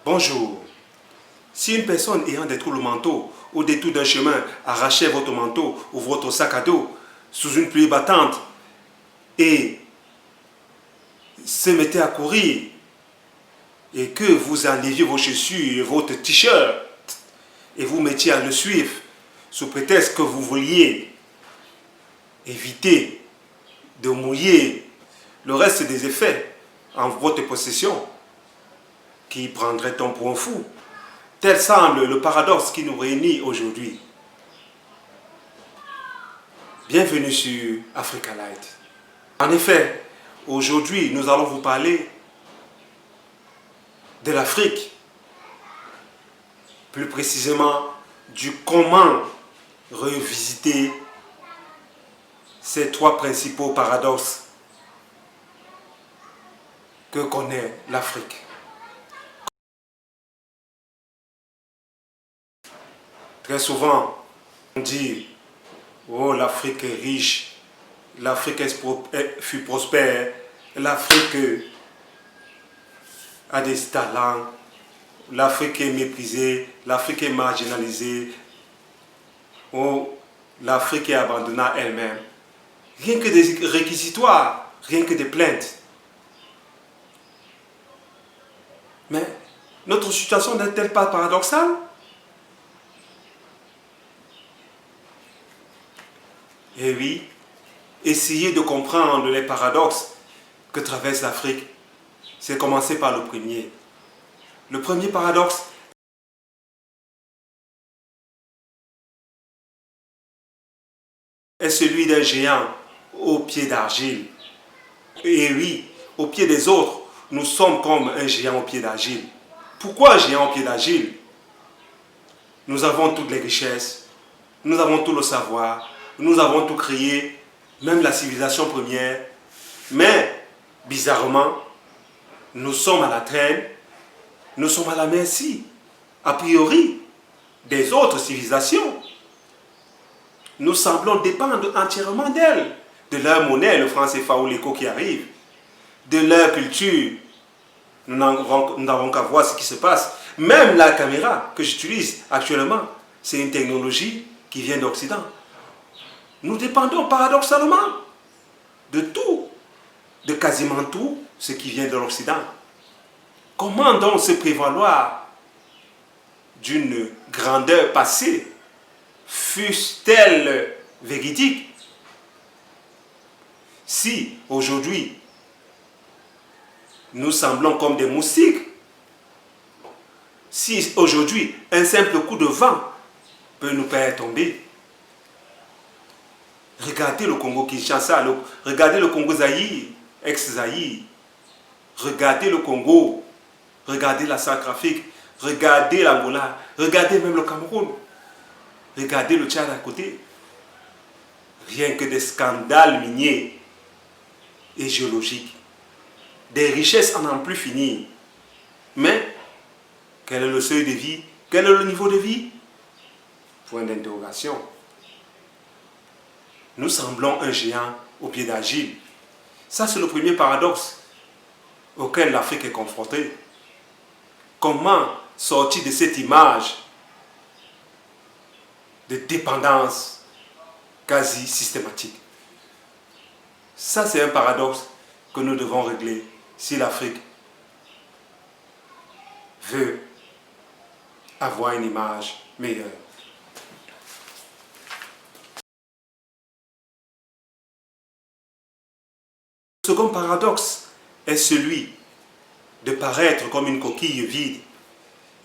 Bonjour. Si une personne ayant des troubles mentaux au détour d'un chemin arrachait votre manteau ou votre sac à dos sous une pluie battante et se mettait à courir et que vous enleviez vos chaussures et votre t-shirt et vous mettiez à le suivre sous prétexte que vous vouliez éviter de mouiller le reste des effets en votre possession, qui prendrait-on pour un fou? Tel semble le paradoxe qui nous réunit aujourd'hui. Bienvenue sur Africa Light. En effet, aujourd'hui, nous allons vous parler de l'Afrique, plus précisément du comment revisiter ces trois principaux paradoxes que connaît l'Afrique. Très souvent, on dit « Oh, l'Afrique est riche, l'Afrique fut prospère, l'Afrique a des talents, l'Afrique est méprisée, l'Afrique est marginalisée, oh, l'Afrique est abandonnée à elle-même. » Rien que des réquisitoires, rien que des plaintes. Mais notre situation n'est-elle pas paradoxale? Eh oui, essayez de comprendre les paradoxes que traverse l'Afrique. C'est commencer par le premier. Le premier paradoxe est celui d'un géant au pied d'argile. Et oui, au pied des autres, nous sommes comme un géant au pied d'argile. Pourquoi un géant au pied d'argile? Nous avons toutes les richesses, nous avons tout le savoir, nous avons tout créé, même la civilisation première. Mais, bizarrement, nous sommes à la traîne, nous sommes à la merci, a priori, des autres civilisations. Nous semblons dépendre entièrement d'elles, de leur monnaie, le franc CFA ou l'éco qui arrive, de leur culture. Nous n'avons qu'à voir ce qui se passe. Même la caméra que j'utilise actuellement, c'est une technologie qui vient d'Occident. Nous dépendons paradoxalement de tout, de quasiment tout ce qui vient de l'Occident. Comment donc se prévaloir d'une grandeur passée, fût-elle véridique, si aujourd'hui nous semblons comme des moustiques, si aujourd'hui un simple coup de vent peut nous faire tomber? Regardez le Congo-Kinshasa, regardez le Congo-Zaïre, ex-Zaïre, regardez le Congo, regardez la Centrafrique, regardez l'Angola, regardez même le Cameroun, regardez le Tchad à côté. Rien que des scandales miniers et géologiques, des richesses à n'en plus finir. Mais, quel est le seuil de vie? Quel est le niveau de vie? Point d'interrogation. Nous semblons un géant au pied d'argile. Ça, c'est le premier paradoxe auquel l'Afrique est confrontée. Comment sortir de cette image de dépendance quasi systématique? Ça, c'est un paradoxe que nous devons régler si l'Afrique veut avoir une image meilleure. Le second paradoxe est celui de paraître comme une coquille vide.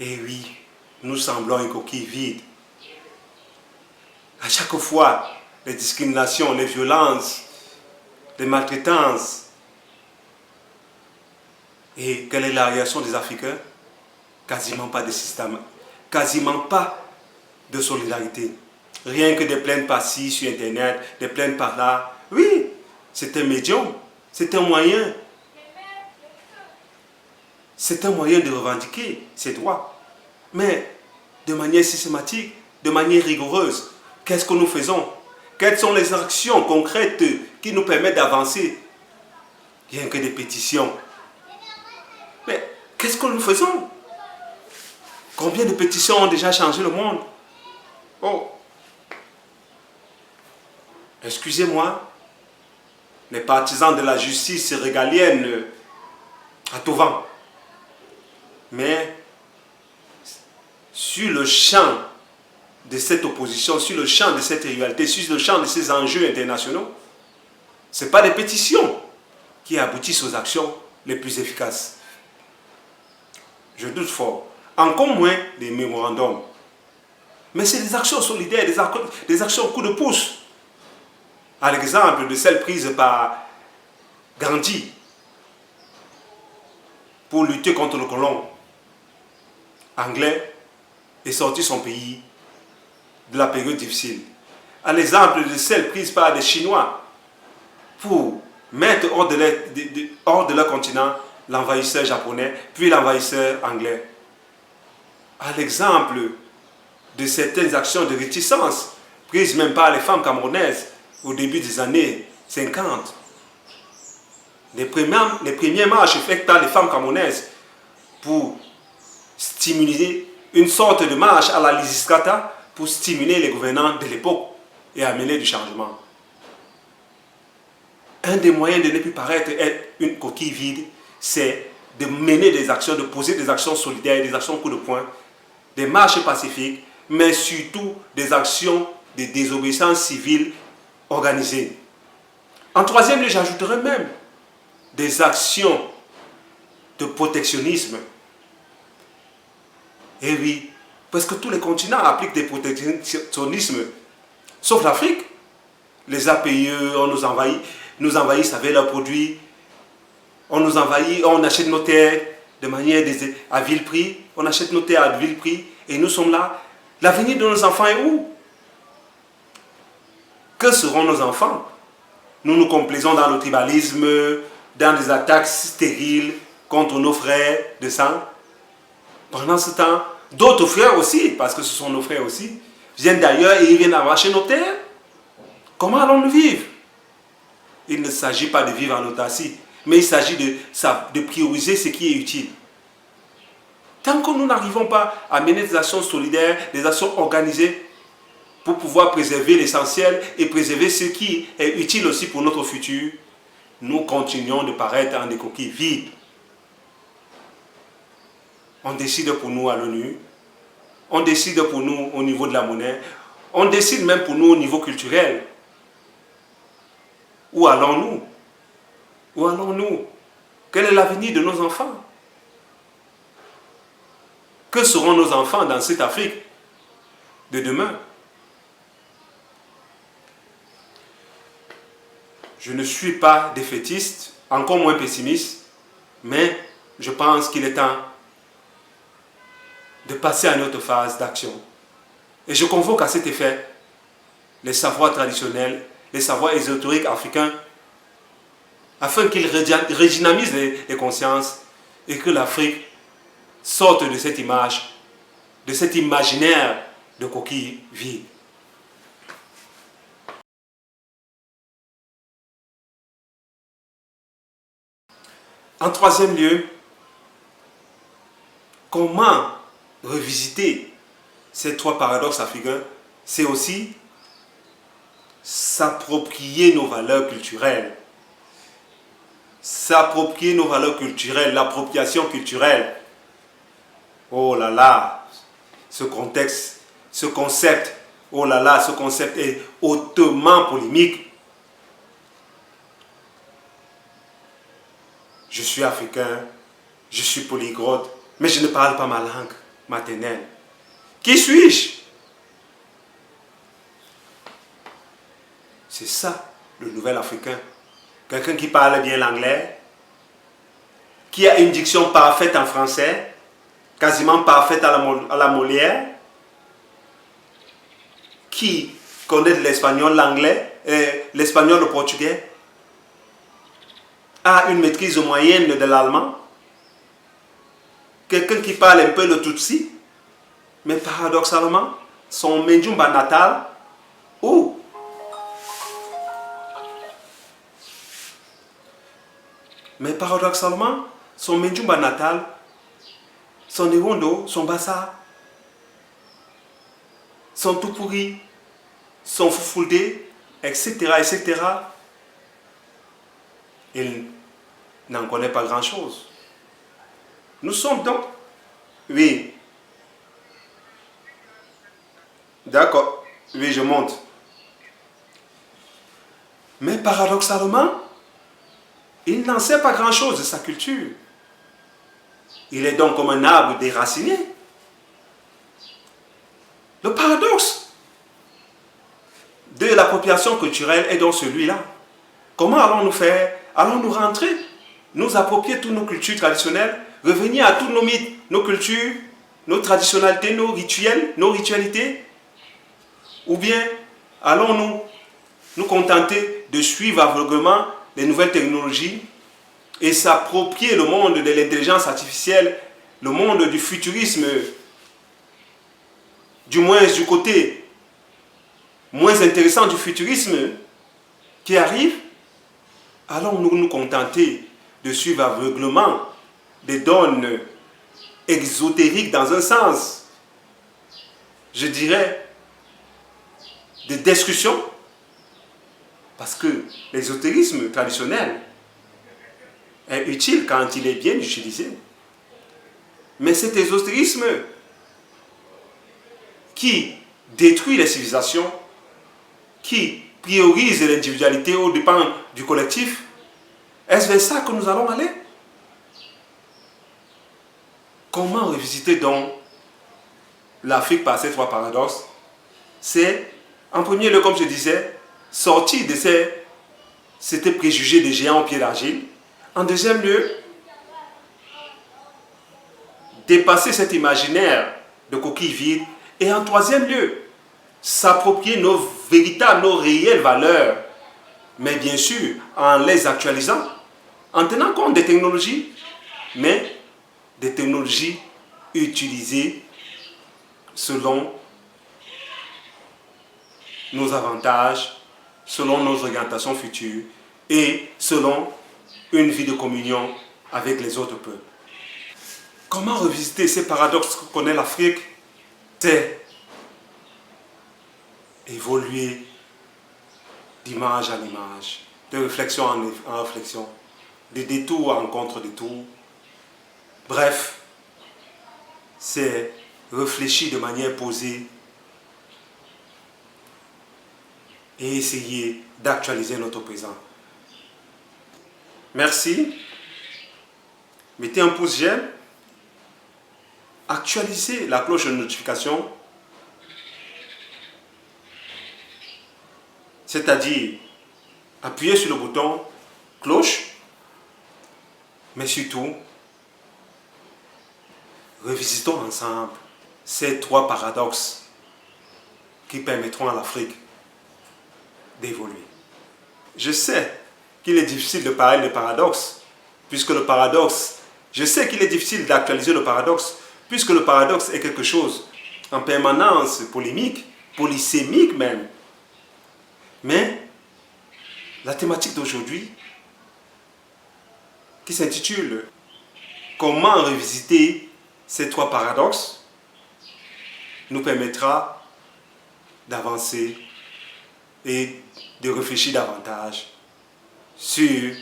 Et oui, nous semblons une coquille vide. À chaque fois, les discriminations, les violences, les maltraitances. Et quelle est la réaction des Africains? Quasiment pas de système, quasiment pas de solidarité. Rien que des plaintes par-ci sur Internet, des plaintes par-là. Oui, c'est un médium. C'est un moyen. C'est un moyen de revendiquer ses droits. Mais de manière systématique, de manière rigoureuse, qu'est-ce que nous faisons? Quelles sont les actions concrètes qui nous permettent d'avancer? Rien que des pétitions. Mais qu'est-ce que nous faisons? Combien de pétitions ont déjà changé le monde? Oh, excusez-moi, les partisans de la justice régalienne à tout vent. Mais sur le champ de cette opposition, sur le champ de cette rivalité, sur le champ de ces enjeux internationaux, ce n'est pas des pétitions qui aboutissent aux actions les plus efficaces. Je doute fort. Encore moins des mémorandums. Mais c'est des actions solidaires, des actions coup de pouce. À l'exemple de celle prise par Gandhi pour lutter contre le colon anglais et sortir son pays de la période difficile. À l'exemple de celle prise par des Chinois pour mettre hors de leur continent l'envahisseur japonais, puis l'envahisseur anglais. À l'exemple de certaines actions de réticence prises même par les femmes camerounaises au début des années 50. Les premières marches faites par les femmes camerounaises pour stimuler une sorte de marche à la Lysistrata pour stimuler les gouvernants de l'époque et amener du changement. Un des moyens de ne plus paraître être une coquille vide, c'est de mener des actions, de poser des actions solidaires, des actions coup de poing, des marches pacifiques, mais surtout des actions de désobéissance civile organisées. En troisième lieu, j'ajouterais même des actions de protectionnisme. Et oui, parce que tous les continents appliquent des protectionnismes, sauf l'Afrique. Les APE, on nous envahissent avec leurs produits, on nous envahit, on achète nos terres de manière à vil prix, on achète nos terres à vil prix, et nous sommes là. L'avenir de nos enfants est où? Que seront nos enfants? Nous nous complaisons dans le tribalisme, dans des attaques stériles contre nos frères de sang. Pendant ce temps, d'autres frères aussi, parce que ce sont nos frères aussi, viennent d'ailleurs et ils viennent arracher nos terres. Comment allons-nous vivre? Il ne s'agit pas de vivre en autarcie, mais il s'agit de prioriser ce qui est utile. Tant que nous n'arrivons pas à mener des actions solidaires, des actions organisées, pour pouvoir préserver l'essentiel et préserver ce qui est utile aussi pour notre futur, nous continuons de paraître en des coquilles vides. On décide pour nous à l'ONU, on décide pour nous au niveau de la monnaie, on décide même pour nous au niveau culturel. Où allons-nous? Où allons-nous? Quel est l'avenir de nos enfants? Que seront nos enfants dans cette Afrique de demain? Je ne suis pas défaitiste, encore moins pessimiste, mais je pense qu'il est temps de passer à une autre phase d'action. Et je convoque à cet effet les savoirs traditionnels, les savoirs ésotériques africains, afin qu'ils redynamisent les consciences et que l'Afrique sorte de cette image, de cet imaginaire de coquille vide. En troisième lieu, comment revisiter ces trois paradoxes africains? C'est aussi s'approprier nos valeurs culturelles. S'approprier nos valeurs culturelles, l'appropriation culturelle. Oh là là, ce contexte, ce concept, oh là là, ce concept est hautement polémique. Je suis africain, je suis polyglotte, mais je ne parle pas ma langue maternelle. Qui suis-je? C'est ça, le nouvel africain. Quelqu'un qui parle bien l'anglais, qui a une diction parfaite en français, quasiment parfaite à la Molière, qui connaît l'espagnol, l'anglais, l'espagnol, le portugais, a une maîtrise moyenne de l'allemand, quelqu'un qui parle un peu le tutsi, mais paradoxalement, son Menjumba natal, ou son Menjumba natal, son Ewondo, son Bassa, sont tout pourris, sont foufouldés, etc., etc. Il n'en connaît pas grand-chose. Nous sommes donc... Oui. D'accord. Oui, je monte. Mais paradoxalement, il n'en sait pas grand-chose de sa culture. Il est donc comme un arbre déraciné. Le paradoxe de l'appropriation culturelle est donc celui-là. Comment allons-nous faire? Allons-nous rentrer, nous approprier toutes nos cultures traditionnelles, revenir à tous nos mythes, nos cultures, nos traditionnalités, nos rituels, nos ritualités? Ou bien allons-nous nous contenter de suivre aveuglément les nouvelles technologies et s'approprier le monde de l'intelligence artificielle, le monde du futurisme, du moins du côté moins intéressant du futurisme qui arrive? Allons-nous nous contenter de suivre aveuglément des donnes exotériques dans un sens, je dirais, de destruction? Parce que l'ésotérisme traditionnel est utile quand il est bien utilisé. Mais cet ésotérisme qui détruit les civilisations, qui priorise l'individualité au dépens du collectif, est-ce vers ça que nous allons aller? Comment revisiter donc l'Afrique par ces trois paradoxes? C'est, en premier lieu, comme je disais, sortir de ces préjugés des géants au pied d'argile. En deuxième lieu, dépasser cet imaginaire de coquilles vides. Et en troisième lieu, s'approprier nos véritables, nos réelles valeurs, mais bien sûr en les actualisant, en tenant compte des technologies, mais des technologies utilisées selon nos avantages, selon nos orientations futures et selon une vie de communion avec les autres peuples. Comment revisiter ces paradoxes que connaît l'Afrique? C'est évoluer d'image en image, de réflexion en réflexion, de détour en contre-détour. Bref, c'est réfléchir de manière posée et essayer d'actualiser notre présent. Merci. Mettez un pouce j'aime. Actualisez la cloche de notification. C'est-à-dire, appuyez sur le bouton cloche, mais surtout, revisitons ensemble ces trois paradoxes qui permettront à l'Afrique d'évoluer. Je sais qu'il est difficile de parler de paradoxe, puisque le paradoxe, je sais qu'il est difficile d'actualiser le paradoxe, puisque le paradoxe est quelque chose en permanence polémique, polysémique même. Mais la thématique d'aujourd'hui, qui s'intitule « Comment revisiter ces trois paradoxes ?» nous permettra d'avancer et de réfléchir davantage sur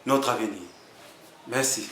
notre avenir. Merci.